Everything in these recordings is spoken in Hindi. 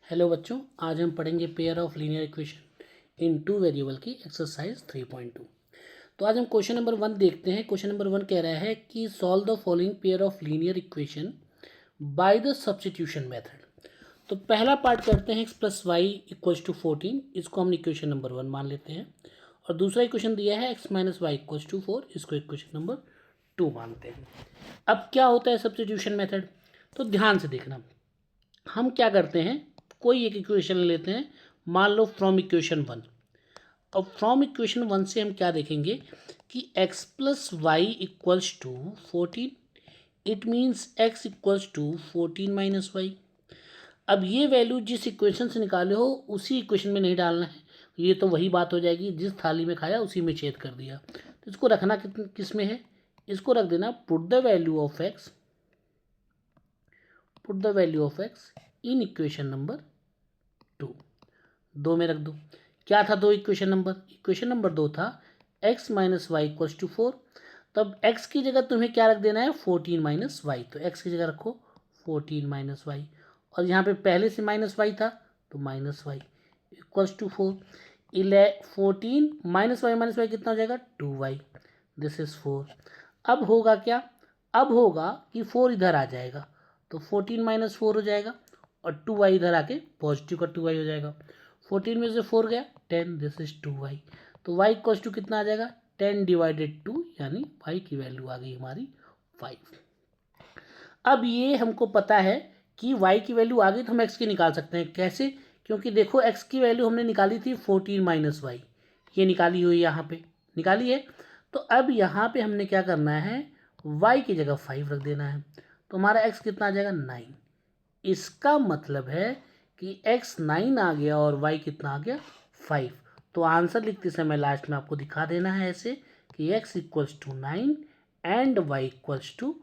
हेलो बच्चों, आज हम पढ़ेंगे pair of linear equation in two variable की एक्सरसाइज 3.2। तो आज हम क्वेश्चन नंबर 1 देखते हैं। क्वेश्चन नंबर 1 कह रहा है कि solve the following pair of linear equation by the substitution method. तो पहला पार्ट करते हैं, x plus y equals to 14, इसको हम इक्वेशन नंबर 1 मान लेते हैं। और दूसरा इक्वेशन दिया है x minus y equals to 4, इसको इक्वेशन नंबर 2 मानते हैं। अब क्या होता है सब्स्टिट्यूशन मेथड, तो ध्यान से देखना। हम क्या करते हैं, कोई एक इक्वेशन लेते हैं, मान लो फ्रॉम इक्वेशन 1। अब फ्रॉम इक्वेशन 1 से हम क्या देखेंगे कि x plus y equals to 14, it means x equals to 14 minus y. अब ये वैल्यू जिस इक्वेशन से निकाले हो उसी इक्वेशन में नहीं डालना है, ये तो वही बात हो जाएगी, जिस थाली में खाया उसी में छेद कर दिया। तो इसको रखना किस में है, इसको रख देना put the value of x, put the value of x in equation number 2, 2 में रख दो। क्या था दो इक्वेशन नंबर 2 था x minus y equals to 4। तब x की जगह तुम्हें क्या रख देना है, 14 माइनस वाई। तो x की जगह रखो 14 माइनस वाई, और यहाँ पे पहले से माइनस वाई था तो minus y equals to 4। 14 minus y कितना हो जाएगा, 2y, दिस इज 4। अब होगा क्या, अब होगा कि 4 इधर आ जाएगा तो 14 माइनस 4 हो जाएगा, और 2y इधर आके पॉजिटिव का 2y हो जाएगा। 14 में से 4 गया 10, दिस इज 2y। तो y इक्वल्स टू कितना आ जाएगा, 10 डिवाइडेड 2, यानी y की वैल्यू आ गई हमारी 5। अब ये हमको पता है कि y की वैल्यू आ गई तो हम x की निकाल सकते हैं। कैसे, क्योंकि देखो x की वैल्यू हमने निकाली थी 14 माइनस वाई, ये निकाली हुई यहाँ पे निकाली है। तो अब यहाँ पे हमने क्या करना है, y की जगह 5 रख देना है, तो हमारा x कितना आ जाएगा 9। इसका मतलब है कि x 9 आ गया और y कितना आ गया 5। तो आंसर लिखते समय लास्ट में आपको दिखा देना है ऐसे कि x equals to 9 and y equals to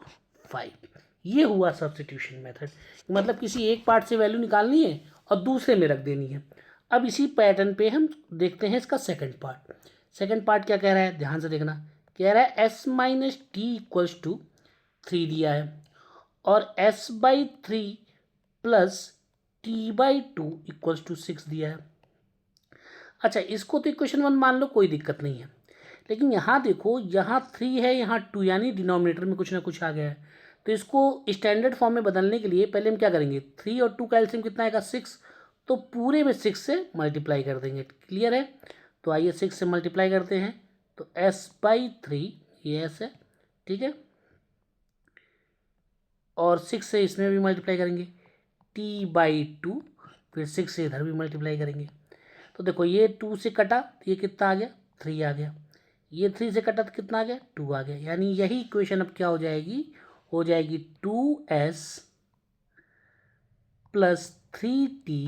5। ये हुआ सब्स्टिट्यूशन मेथड, मतलब किसी एक पार्ट से वैल्यू निकालनी है और दूसरे में रख देनी है। अब इसी पैटर्न पे हम देखते हैं इसका सेकंड पार्ट। सेकंड पार्ट क्या कह रहा है, ध्यान से देखना। कह रहा है s minus t equals to 3 दिया है, और s by 3 plus t by 2 equals to 6 दिया है। अच्छा, इसको तो इक्वेशन 1 मान लो, कोई दिक्कत नहीं है। लेकिन यहाँ देखो, यहाँ 3 है, यहाँ 2, यानी डिनोमिनेटर में कुछ ना कुछ आ गया है। तो इसको स्टैंडर्ड फॉर्म में बदलने के लिए पहले हम क्या करेंगे, 3 और 2 का एलसीएम कितना आएगा 6, तो पूरे में 6 से मल्टीप्लाई कर देंगे। क्लियर है, तो आइए 6 से मल्टीप्लाई करते हैं। तो s बाई 3, ये s है, ठीक है, और 6 से इसमें भी मल्टीप्लाई करेंगे, t बाई 2, फिर 6 से इधर भी मल्टीप्लाई करेंगे। तो देखो ये 2 से कटा तो ये कितना आ गया, 3 आ गया। ये 3 से कटा तो कितना आ गया, 2 आ गया। यानी यही इक्वेशन अब क्या हो जाएगी, हो जाएगी 2s plus 3t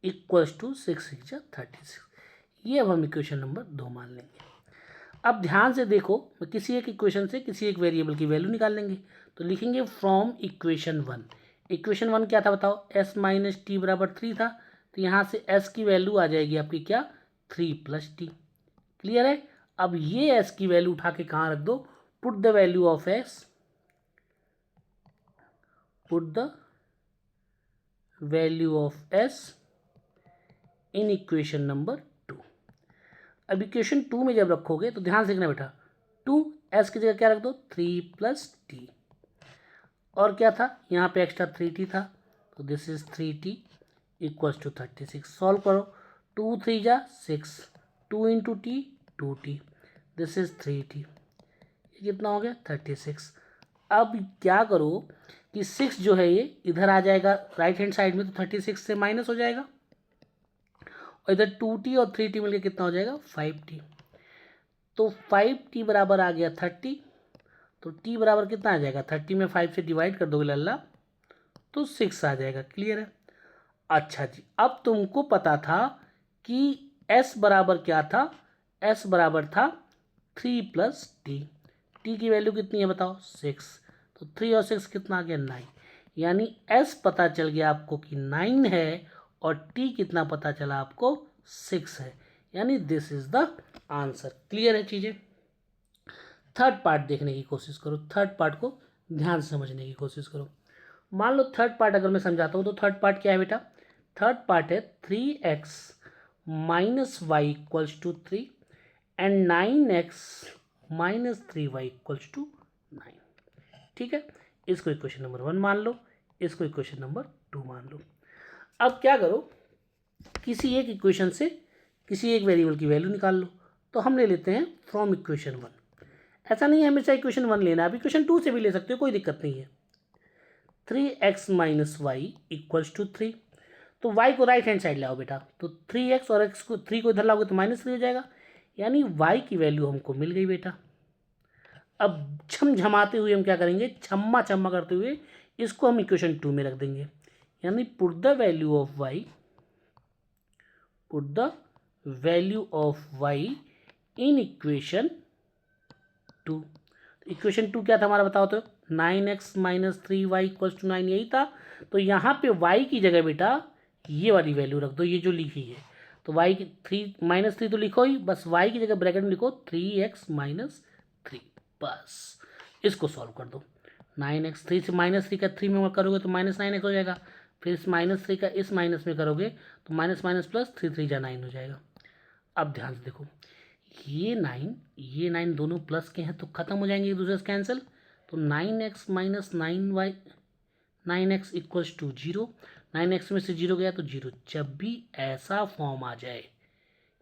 equals to 6×36। ये अब हम इक्वेशन नंबर 2 मान लेंगे। अब ध्यान से देखो, किसी एक इक्वेशन से किसी एक वेरिएबल की वैल्यू निकाल लेंगे। तो लिखेंगे फ्रॉम इक्वेशन 1। इक्वेशन 1 क्या था बताओ, s माइनस टी बराबर 3 था, तो यहाँ से s की वैल्यू आ जाएगी आपकी क्या, 3 प्लस टी। क्लियर है, अब ये s की वैल्यू उठा के कहाँ रख दो, put the value of s, put the value of s in equation number 2। अब इक्वेशन 2 में जब रखोगे तो ध्यान से देखना बेटा, 2s की जगह क्या रख दो, 3 प्लस टी, और क्या था यहाँ पे एक्स्ट्रा 3t था, तो this is 3t equals to 36। Solve करो, 2 3 जा 6, 2 into T 2t, this is 3t, ये कितना हो गया 36। अब क्या करो कि 6 जो है ये इधर आ जाएगा राइट हैंड साइड में, तो 36 से माइनस हो जाएगा, और इधर 2t और 3t मिलकर कितना हो जाएगा 5t। तो 5t बराबर आ गया 30, तो t बराबर कितना आ जाएगा, 30 में 5 से डिवाइड कर दोगे लल्ला तो 6 आ जाएगा। क्लियर है, अच्छा जी, अब तुमको पता था कि s बराबर क्या था, s बराबर था 3 प्लस टी। टी की वैल्यू कितनी है बताओ 6, तो 3 और 6 कितना आ गया 9, यानी s पता चल गया आपको कि 9 है, और t कितना पता चला आपको 6 है, यानी this is the answer. Clear है चीज़ें। थर्ड पार्ट देखने की कोशिश करो, थर्ड पार्ट को ध्यान से समझने की कोशिश करो। मान लो थर्ड पार्ट अगर मैं समझाता हूँ तो थर्ड पार्ट क्या है बेटा, थर्ड पार्ट है 3x minus y equals to 3 and 9x minus 3y equals to 9। ठीक है, इसको इक्वेशन नंबर 1 मान लो, इसको इक्वेशन नंबर 2 मान लो। अब क्या करो, किसी एक इक्वेशन से किसी एक वेरिएबल की वैल्यू निकाल लो। तो हम ले लेते हैं फ्रॉम इक्वेशन 1। ऐसा नहीं है हमेशा इक्वेशन 1 लेना, आप इक्वेशन 2 से भी ले सकते हो, कोई दिक्कत नहीं है। 3x minus y equals to 3। तो y को राइट हैंड साइड लाओ बेटा, तो 3x और x को 3 को इधर लाओगे तो -3 हो जाएगा, यानी y की वैल्यू हमको मिल गई बेटा। अब झमझमाते हुए हम क्या करेंगे, छम्मा छम्मा करते हुए इसको हम इक्वेशन 2 में रख देंगे, यानी put the value of y, put the value of y in equation 2। Equation 2 क्या था हमारा बताओ तो, 9x minus 3y equals to 9 यही था। तो यहाँ पे y की जगह बेटा ये वाली वैल्यू रख दो, ये जो लिखी है। तो y की 3 -3 तो लिखो ही, बस y की जगह ब्रैकेट में लिखो 3x माइनस 3, बस इसको सॉल्व कर दो। 9x 3 से -3 का 3 में करोगे तो -9x हो जाएगा, फिर इस -3 का इस माइनस में करोगे तो माइनस माइनस प्लस 3 3 जा 9 हो जाएगा। अब ध्यान से देखो, ये 9 दोनों प्लस के हैं तो खत्म हो जाएंगे एक दूसरे से कैंसिल। तो 9x minus 9y 9x equals to 0, 9x में से 0 गया तो 0। जब भी ऐसा फॉर्म आ जाए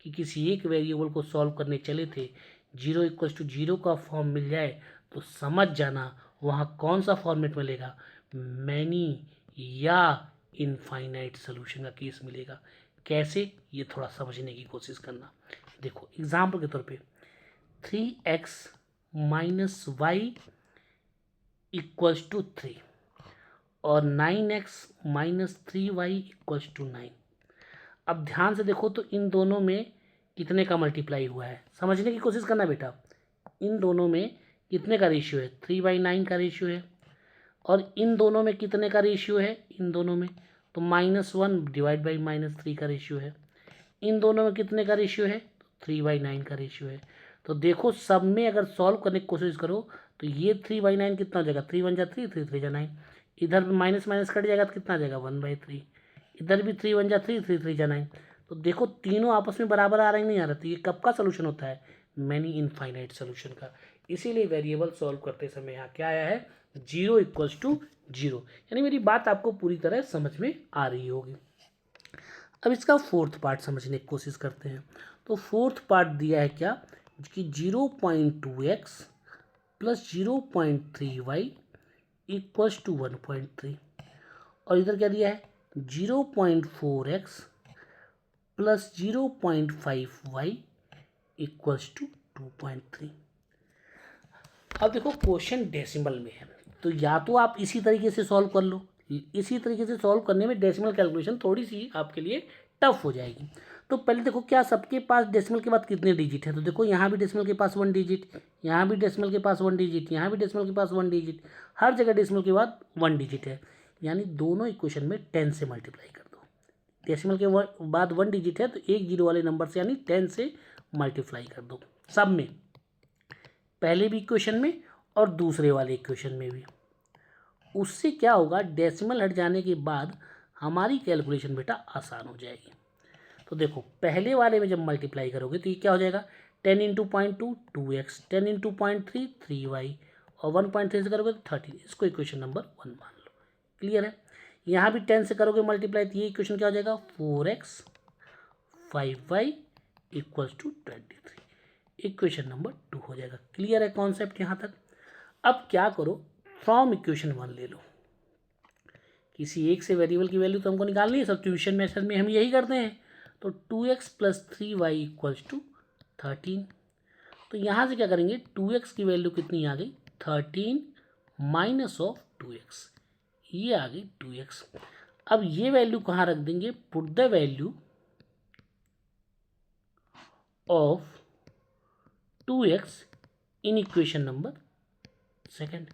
कि किसी एक वेरिएबल को सॉल्व करने चले थे 0 इक्वल्स टू 0 का फॉर्म मिल जाए तो समझ जाना वहाँ कौन सा फॉर्मेट मिलेगा, मैनी या इनफाइनाइट सोल्यूशन का केस मिलेगा। कैसे, ये थोड़ा समझने की कोशिश करना। देखो एग्जाम्पल के तौर पे 3x minus y equals to 3 और 9x minus 3y equals to 9। अब ध्यान से देखो तो इन दोनों में कितने का मल्टीप्लाई हुआ है, समझने की कोशिश करना बेटा। इन दोनों में कितने का रेशियो है, 3/9 का रेशियो है। और इन दोनों में कितने का रेशियो है, इन दोनों में तो -1 डिवाइड बाई -3 का रेशियो है। इन दोनों में कितने का रेशियो है, 3/9 का रेशियो है। तो देखो सब में अगर सॉल्व करने की कोशिश करो तो ये 3/9 कितना हो जाएगा, 3 1 जा 3, 3 3 जा 9। इधर माइनस माइनस कट जाएगा तो कितना आ जाएगा 1/3। इधर भी 3 1 जा 3, 3 3 जा 9। तो देखो तीनों आपस में बराबर आ रहे हैं, नहीं आ रहा। तो ये कब का सोल्यूशन होता है, मैनी इनफाइनाइट सोल्यूशन का। इसीलिए वेरिएबल सॉल्व करते समय यहाँ क्या आया है, 0 इक्वल्स टू 0। यानी मेरी बात आपको पूरी तरह समझ में आ रही होगी। अब इसका फोर्थ पार्ट समझने की कोशिश करते हैं। तो फोर्थ पार्ट दिया है क्या कि 0.2x plus 0.3y equals to 1.3, और इधर क्या दिया है 0.4x plus 0.5y equals to 2.3। अब देखो क्वेश्चन डेसिमल में है, तो या तो आप इसी तरीके से सॉल्व कर लो, इसी तरीके से सॉल्व करने में डेसिमल कैलकुलेशन थोड़ी सी आपके लिए टफ हो जाएगी। तो पहले देखो क्या सबके पास डेसिमल के बाद कितने डिजिट है, तो देखो यहाँ भी डेसिमल के पास 1 डिजिट, यहाँ भी डेसिमल के पास 1 डिजिट, यहाँ भी डेसिमल के पास 1 डिजिट, हर जगह डेसिमल के बाद 1 डिजिट है। यानी दोनों इक्वेशन में 10 से मल्टीप्लाई कर दो। डेसिमल के बाद 1 डिजिट है तो एक जीरो वाले नंबर से यानी 10 से मल्टीप्लाई कर दो सब में, पहले भी इक्वेशन में और दूसरे वाले इक्वेशन में भी। उससे क्या होगा, डेसिमल हट जाने के बाद हमारी कैलकुलेशन बेटा आसान हो जाएगी। तो देखो पहले वाले में जब मल्टीप्लाई करोगे तो ये क्या हो जाएगा, 10 इंटू 0.2 2x, 10 इंटू 0.3 3y, और 1.3 से करोगे तो 13। इसको इक्वेशन नंबर 1 मान लो। क्लियर है। यहाँ भी 10 से करोगे मल्टीप्लाई तो ये इक्वेशन क्या हो जाएगा, 4x 5y equals to 23। Equation number 2 हो जाएगा। क्लियर है कॉन्सेप्ट यहाँ तक। अब क्या करो, फ्रॉम इक्वेशन 1 ले लो। किसी एक से वेरिएबल की वैल्यू तो हमको निकालनी है, सब्स्टिट्यूशन मेथड में हम यही करते हैं। तो 2x plus 3y equals to 13। तो यहाँ से क्या करेंगे, 2x की वैल्यू कितनी आ गई 13 माइनस ऑफ 2x, ये आ गई 2x। अब ये वैल्यू कहाँ रख देंगे, put the value of 2x in equation number second.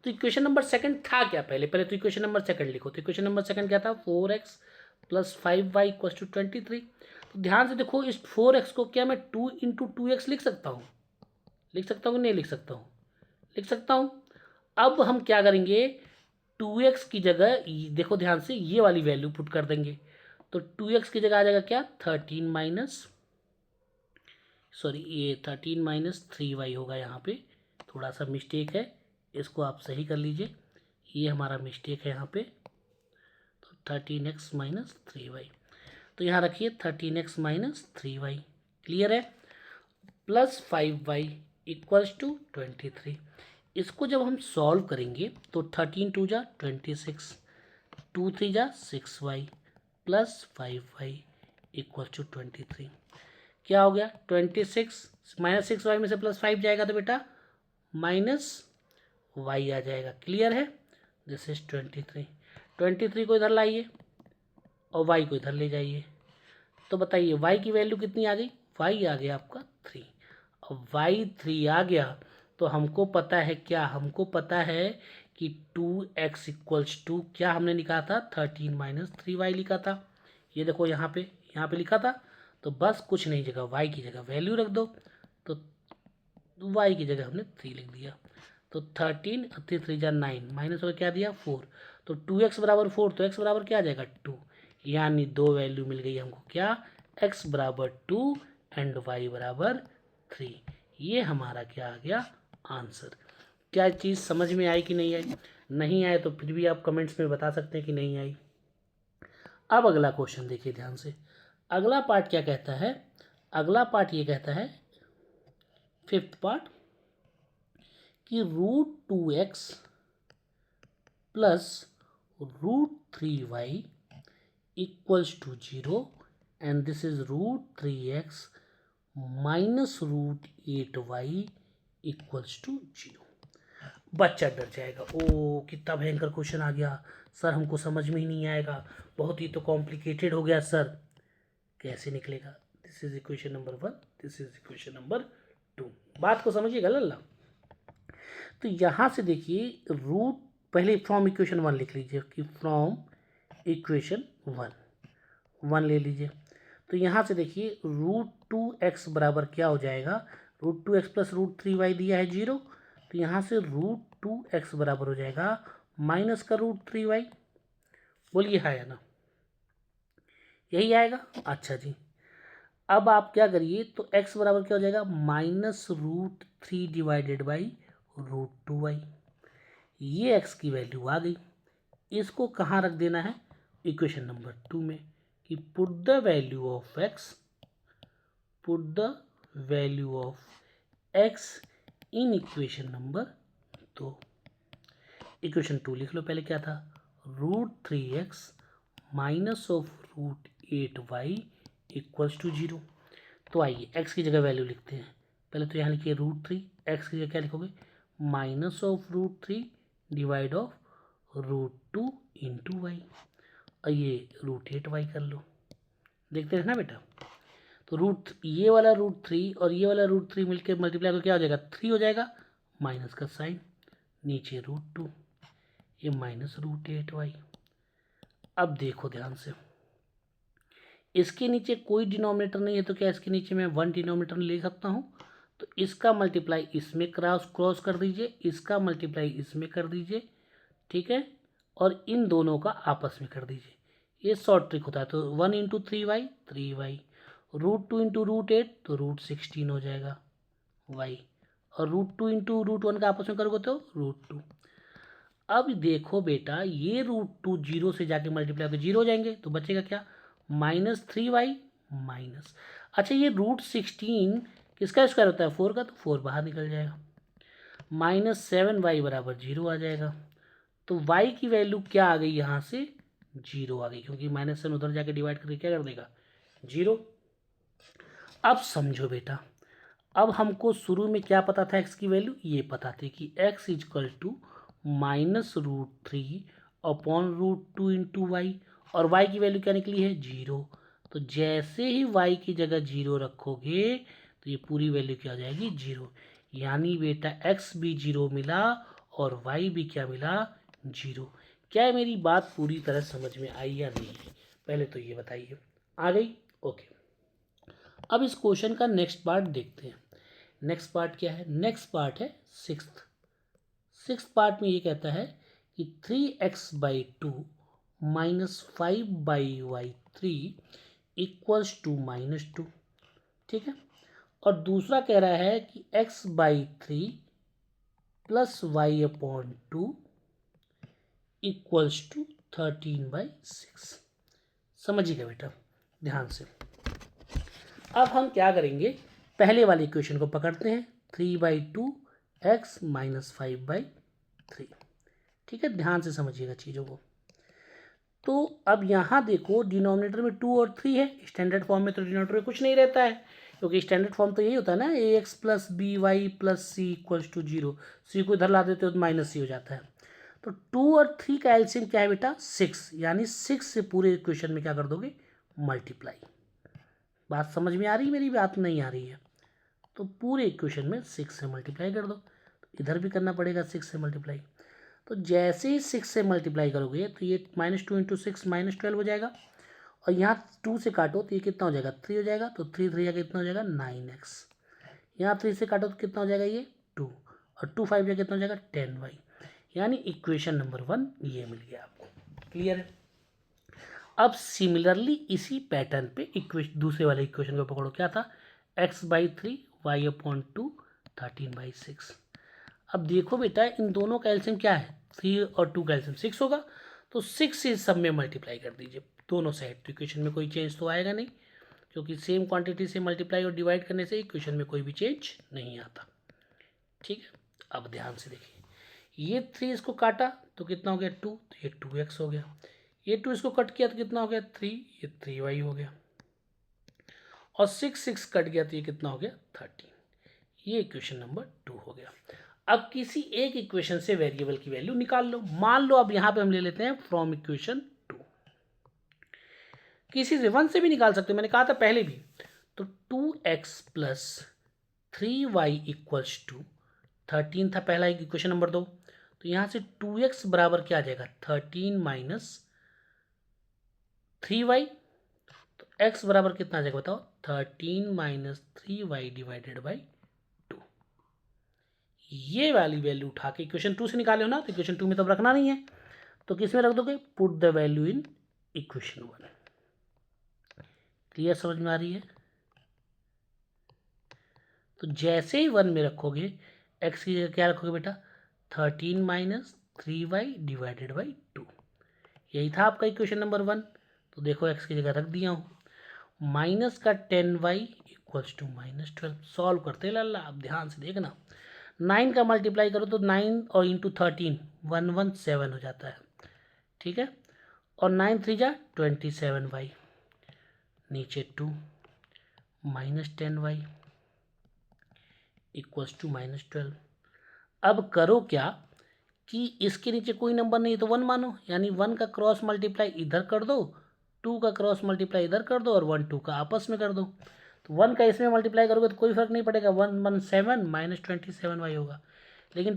तो इक्वेशन नंबर सेकंड था क्या, पहले तो इक्वेशन नंबर सेकंड लिखो। तो इक्वेशन नंबर सेकंड क्या था, 4x plus 5y equal to 23। तो ध्यान से देखो इस 4x को क्या मैं 2 इंटू 2x लिख सकता हूँ, लिख सकता हूँ नहीं लिख सकता हूँ, लिख सकता हूँ। अब हम क्या करेंगे, 2x की जगह देखो ध्यान से ये वाली वैल्यू पुट कर देंगे, तो 2x की जगह आ जाएगा क्या 13 माइनस ये 3y होगा। यहाँ पे थोड़ा सा मिस्टेक है, इसको आप सही कर लीजिए, ये हमारा मिस्टेक है यहाँ पे। तो 13x माइनस 3y, तो यहाँ रखिए 13x माइनस 3y, क्लियर है, प्लस 5y इक्वल्स टू 23। इसको जब हम सॉल्व करेंगे तो 13 टू जा 26, 2 3 जा 6y plus 5y equal to 23। क्या हो गया 26 माइनस 6y में से प्लस 5 जाएगा तो बेटा माइनस y आ जाएगा, क्लियर है। दिस इज 23 को इधर लाइए और y को इधर ले जाइए, तो बताइए y की वैल्यू कितनी आ गई, y आ गया आपका 3। अब y 3 आ गया तो हमको पता है क्या, हमको पता है कि 2x इक्वल्स टू क्या हमने लिखा था 13 माइनस 3y लिखा था। ये देखो यहाँ पे लिखा था, तो बस कुछ नहीं, जगह y की जगह वैल्यू रख दो, तो y की जगह हमने 3 लिख दिया। तो 13 3 जा 9 माइनस हो क्या दिया 4, तो 2x बराबर 4, तो x बराबर क्या आ जाएगा 2, यानी दो वैल्यू मिल गई हमको क्या, x बराबर 2 एंड y बराबर 3। ये हमारा क्या आ गया आंसर। क्या चीज़ समझ में आई कि नहीं आई? नहीं आए तो फिर भी आप कमेंट्स में बता सकते हैं कि नहीं आई। अब अगला क्वेश्चन देखिए ध्यान से, अगला पार्ट क्या कहता है, अगला पार्ट ये कहता है फिफ्थ पार्ट कि √2x plus √3y equals to 0 and this is √3x minus √8y equals to 0। बच्चा डर जाएगा, ओ कितना भयंकर क्वेश्चन आ गया सर, हमको समझ में ही नहीं आएगा, बहुत ही तो कॉम्प्लिकेटेड हो गया सर, कैसे निकलेगा। This is equation number 1, this is equation number 2। बात को समझिएगा लल्ला। तो यहाँ से देखिए रूट, पहले फ्रॉम इक्वेशन 1 लिख लीजिए कि फ्रॉम इक्वेशन 1 ले लीजिए। तो यहाँ से देखिए √2x बराबर क्या हो जाएगा, √2x प्लस √3y दिया है 0, तो यहाँ से √2x बराबर हो जाएगा माइनस का √3y। बोलिए हाँ या ना, यही आएगा। अच्छा जी, अब आप क्या करिए, तो x बराबर क्या हो जाएगा माइनस √3 डिवाइडेड बाई √2y। ये x की वैल्यू आ गई, इसको कहाँ रख देना है इक्वेशन नंबर 2 में, कि put the value of x, put the value of x in equation number 2। Equation 2 लिख लो, पहले क्या था √3x minus of √8y equals to 0। तो आइए x की जगह वैल्यू लिखते हैं, पहले तो यहाँ लिखिए √3, x की जगह क्या लिखोगे minus of √3 divide of √2 into y, और ये √8y कर लो, देखते रहना बेटा। तो ये वाला √3 और ये वाला √3 मिलकर मल्टीप्लाई तो क्या हो जाएगा 3 हो जाएगा, माइनस का साइन, नीचे √2, ये माइनस √8y। अब देखो ध्यान से, इसके नीचे कोई डिनोमिनेटर नहीं है, तो क्या इसके नीचे मैं 1 डिनोमिनेटर ले सकता हूँ, तो इसका मल्टीप्लाई इसमें क्रॉस कर दीजिए, इसका मल्टीप्लाई इसमें कर दीजिए, ठीक है, और इन दोनों का आपस में कर दीजिए, ये शॉर्ट ट्रिक होता है। तो 1 इंटू 3y 3y, √2 इंटू √8 तो √16 हो जाएगा y, और √2 इंटू √1 का आपस में करोगे तो √2। अब देखो बेटा, ये √2 0 से जाके मल्टीप्लाई तो 0 हो जाएंगे, तो बचेगा क्या -3y माइनस, अच्छा ये √16 किसका स्क्वायर होता है 4 का, तो 4 बाहर निकल जाएगा, -7y बराबर 0 आ जाएगा। तो y की वैल्यू क्या आ गई यहाँ से 0 आ गई, क्योंकि -7 उधर जाके डिवाइड करके क्या कर देगा 0। अब समझो बेटा, अब हमको शुरू में क्या पता था x की वैल्यू, ये पता थी कि x equal to -√3 upon √2 into y, और y की वैल्यू क्या निकली है 0। तो जैसे ही y की जगह 0 रखोगे तो ये पूरी वैल्यू क्या हो जाएगी 0, यानी बेटा x भी 0 मिला और y भी क्या मिला 0। क्या मेरी बात पूरी तरह समझ में आई या नहीं, पहले तो ये बताइए, आ गई ओके। अब इस क्वेश्चन का नेक्स्ट पार्ट देखते हैं। नेक्स्ट पार्ट क्या है, नेक्स्ट पार्ट है सिक्स्थ पार्ट में ये कहता है कि 3x/2 minus 5/y3 equals to -2, ठीक है। और दूसरा कह रहा है कि x/3 plus y/2 equals to 13/6। समझिएगा बेटा ध्यान से। अब हम क्या करेंगे, पहले वाले इक्वेशन को पकड़ते हैं, 3/2 x माइनस 5/3, ठीक है। ध्यान से समझिएगा चीज़ों को। तो अब यहाँ देखो डिनोमिनेटर में 2 और 3 है, स्टैंडर्ड फॉर्म में तो डिनोमिनेटर में कुछ नहीं रहता है, क्योंकि स्टैंडर्ड फॉर्म तो यही होता है ना, ax plus B Y plus C equals to 0। C को इधर ला देते हो तो माइनस सी हो जाता है। तो 2 और 3 का एलसीएम क्या है बेटा 6, यानी 6 से पूरे इक्वेशन में क्या कर दोगे मल्टीप्लाई। बात समझ में आ रही है, मेरी बात नहीं आ रही है तो पूरे इक्वेशन में 6 से मल्टीप्लाई कर दो। तो इधर भी करना पड़ेगा 6 से मल्टीप्लाई। तो जैसे ही 6 से मल्टीप्लाई करोगे तो ये -2 × 6 -12 हो जाएगा, और यहाँ 2 से काटो तो ये कितना हो जाएगा 3 हो जाएगा। तो 3 3 जाएगा कितना हो जाएगा 9x। यहाँ 3 से काटो तो कितना हो जाएगा ये 2, और 2 5 जाएगा कितना हो जाएगा 10y। यानी इक्वेशन नंबर 1 ये मिल गया आपको। क्लियर है। अब सिमिलरली इसी पैटर्न पे इक्वेशन दूसरे वाले इक्वेशन को पकड़ो, क्या था x/3 y/2 13/6। अब देखो बेटा इन दोनों का एलसीएम क्या है 3 और 2 का एलसीएम 6 होगा, तो 6 से सब में मल्टीप्लाई कर दीजिए दोनों साइड। तो इक्वेशन में कोई चेंज तो आएगा नहीं, क्योंकि सेम क्वांटिटी से मल्टीप्लाई और डिवाइड करने से इक्वेशन में कोई भी चेंज नहीं आता, ठीक है। अब ध्यान से देखिए, ये 3 इसको काटा तो कितना हो गया 2, तो ये 2x हो गया। ये 2 इसको कट किया तो कितना हो गया 3, ये 3y हो गया। और 6 6 कट गया तो ये कितना हो गया 13। ये इक्वेशन नंबर 2 हो गया। अब किसी एक इक्वेशन से वेरिएबल की वैल्यू निकाल लो। मान लो अब यहाँ पे हम ले लेते हैं फ्रॉम इक्वेशन 2, किसी से 1 से भी निकाल सकते हो, मैंने कहा था पहले भी। तो 2x plus 3y equals to 13 था पहला इक्वेशन नंबर 2। तो यहाँ से 2x बराबर क्या आ जाएगा 13 माइनस 3y। तो x बराबर कितना आ जाएगा बताओ 13 माइनस 3y डिवाइडेड बाई 2। ये वाली वैल्यू उठा के इक्वेशन 2 से निकाले हो ना, तो इक्वेशन 2 में तब रखना नहीं है, तो किस में रख दोगे put the value in equation 1। Clear, समझ में आ रही है। तो जैसे ही 1 में रखोगे x की जगह क्या रखोगे बेटा 13 माइनस 3y डिवाइडेड बाई 2। यही था आपका इक्वेशन नंबर 1। तो देखो x की जगह रख दिया हूँ। माइनस का 10y इक्वल्स टू -12। सॉल्व करते लाला, अब ध्यान से देखना। 9 का मल्टीप्लाई करो तो 9 और इंटू 13 117 हो जाता है, ठीक है। और 9 3 जा 27y, नीचे 2 -10y इक्वल्स टू -12। अब करो क्या कि इसके नीचे कोई नंबर नहीं है तो 1 मानो, यानी 1 का क्रॉस मल्टीप्लाई इधर कर दो, 2 का क्रॉस मल्टीप्लाई इधर कर दो, और 1 2 का आपस में कर दो। तो 1 का इसमें मल्टीप्लाई करोगे तो कोई फर्क नहीं पड़ेगा, 1 1 7 -27y होगा। लेकिन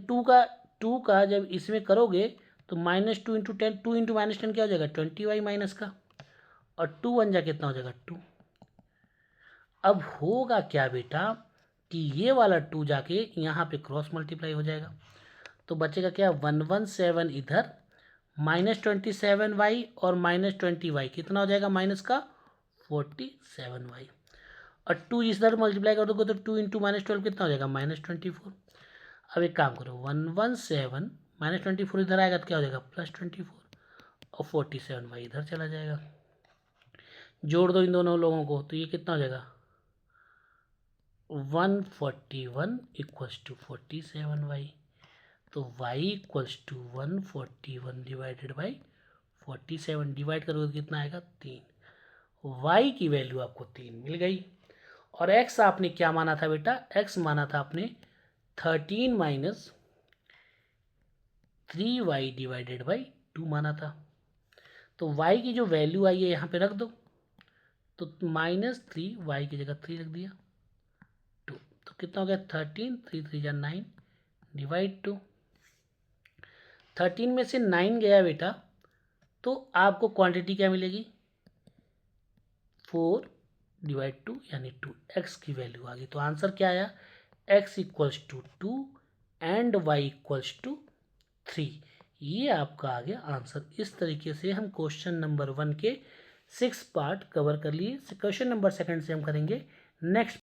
2 का जब इसमें करोगे तो -2 इंटू 10, 2 इंटू -10 क्या हो जाएगा 20y माइनस का, और 2 1 जा कितना हो जाएगा 2। अब होगा क्या बेटा कि ये वाला 2 जाके यहाँ पे क्रॉस मल्टीप्लाई हो जाएगा, तो बचेगा क्या 117 इधर -27y और -20y कितना हो जाएगा माइनस का 47y। और 2 इस तरह मल्टीप्लाई कर दोगे तो 2 इंटू -12 कितना हो जाएगा -24। अब एक काम करो 117 -24 इधर आएगा तो क्या हो जाएगा +24, और 47y इधर चला जाएगा। जोड़ दो इन दोनों लोगों को तो ये कितना हो जाएगा 141 इक्वल्स टू 47y। तो y equals to 141 divided by 47, divide करोगे तो कितना आएगा 3। y की वैल्यू आपको 3 मिल गई। और x आपने क्या माना था बेटा, x माना था आपने 13 माइनस 3y डिवाइडेड बाई 2 माना था। तो y की जो वैल्यू आई है यहाँ पे रख दो, तो -3y की जगह 3 रख दिया 2, तो कितना हो गया 13, 3 3 जा 9 डिवाइड 2। 13 में से 9 गया बेटा तो आपको क्वांटिटी क्या मिलेगी 4 डिवाइड 2 यानी 2, x की वैल्यू आ गई। तो आंसर क्या आया x equals to 2 and y equals to 3। ये आपका आ गया आंसर। इस तरीके से हम क्वेश्चन नंबर 1 के 6 पार्ट कवर कर लिए। क्वेश्चन नंबर 2 से हम करेंगे नेक्स्ट